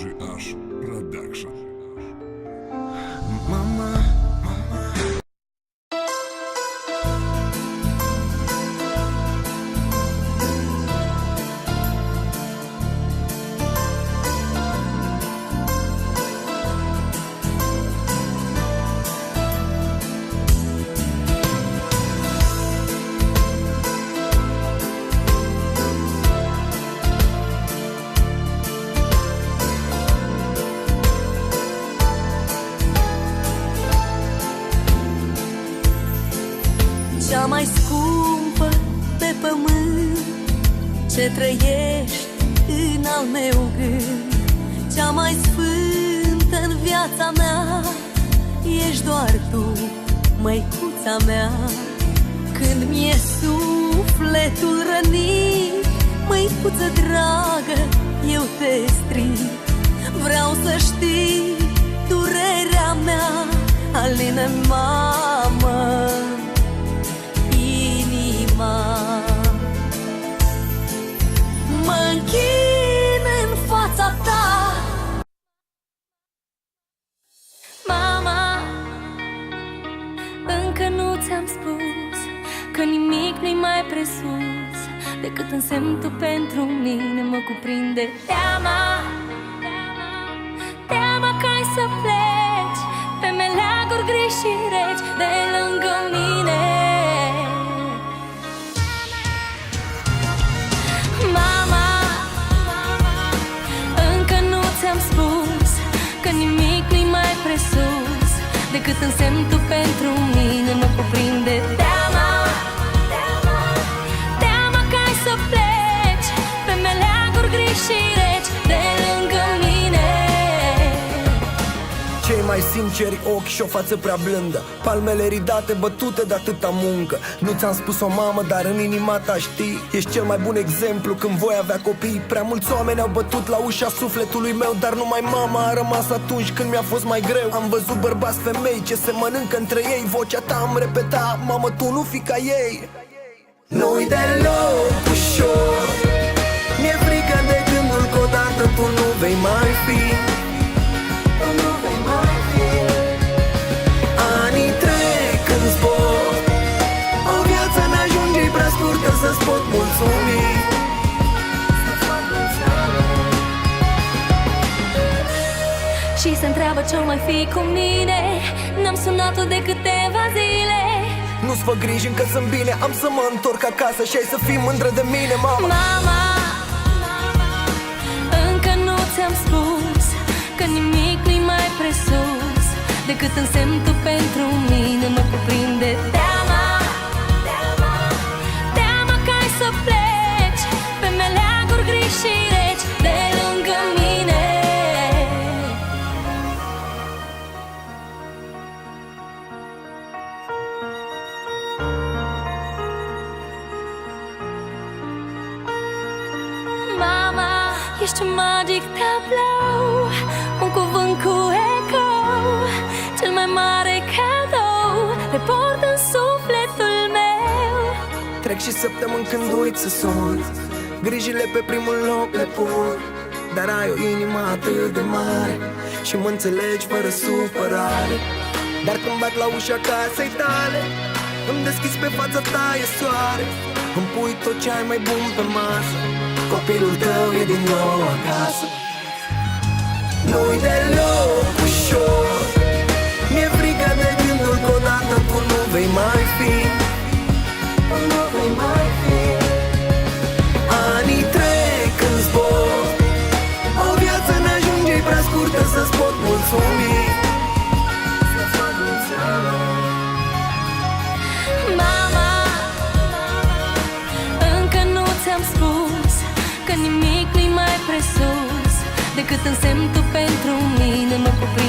GH Production. Cea mai scumpă pe pământ, ce trăiești în al meu gând. Cea mai sfântă în viața mea, ești doar tu, măicuța mea. Când mi-e sufletul rănit, măicuță dragă, eu te strig. Vreau să știi durerea mea, alină-n mamă inima. Mă închin în fața ta, mama. Încă nu ți-am spus că nimic nu-i mai presus decât însemn tu pentru mine. Mă cuprinde teama, teama că ai să pleci pe meleaguri gri și reci de lângă mine. Mama, încă nu ți-am spus că nimic nu-i mai presus decât însemn tu pentru mine. Mă cuprinde teama, teama că ai să pleci pe meleaguri gri și reci de lângă mine. Cei mai sinceri ochi și o față prea blândă, palmele ridate, bătute de atâta muncă. Nu ți-am spus-o, mamă, dar în inima ta știi, ești cel mai bun exemplu când voi avea copii. Prea mulți oameni au bătut la ușa sufletului meu, dar numai mama a rămas atunci când mi-a fost mai greu. Am văzut bărbați, femei ce se mănâncă între ei, vocea ta îmi repeta: mamă, tu nu fi ca ei. Nu-i deloc ușor, mi-e frică de gândul că odată tu nu vei mai fi. Anii trec în zbor, o viață n-ajunge prea scurtă să-ți pot mulțumi. Și se întreabă ce-o mai fi cu mine, n-am sunat-o de câteva zile. Nu-ți fă griji, încă sunt bine, am să mă întorc acasă și ai să fii mândră de mine, mama. Mama, încă nu ți-am spus că nimic nu-i mai presus decât însemn tu pentru mine. Mă cuprinde teama, teama că ai să pleci pe meleaguri gri și reci de lângă mine. Mama, ești un magic tablou, un cuvânt cu eco, cel mai mare cadou le port în sufletul meu. Trec și săptămâni când uit să sun, grijile pe primul loc le pun, dar ai o inimă atât de mare și mă înțelegi fără supărare. Dar când bat la ușa casei tale, îmi deschizi pe fața ta, e soare. Îmi pui tot ce ai mai bun pe masă, copilul tău e din nou acasă. Nu-i deloc ușor, mi-e frică de gândul că odată tu nu vei mai fi. Anii trec în zbor, o viață n-ajunge prea scurtă să-ți pot mulțumi. Mama, încă nu ți-am spus că nimic nu-i mai presus decât însemn tu pentru mine. Mă cuprinde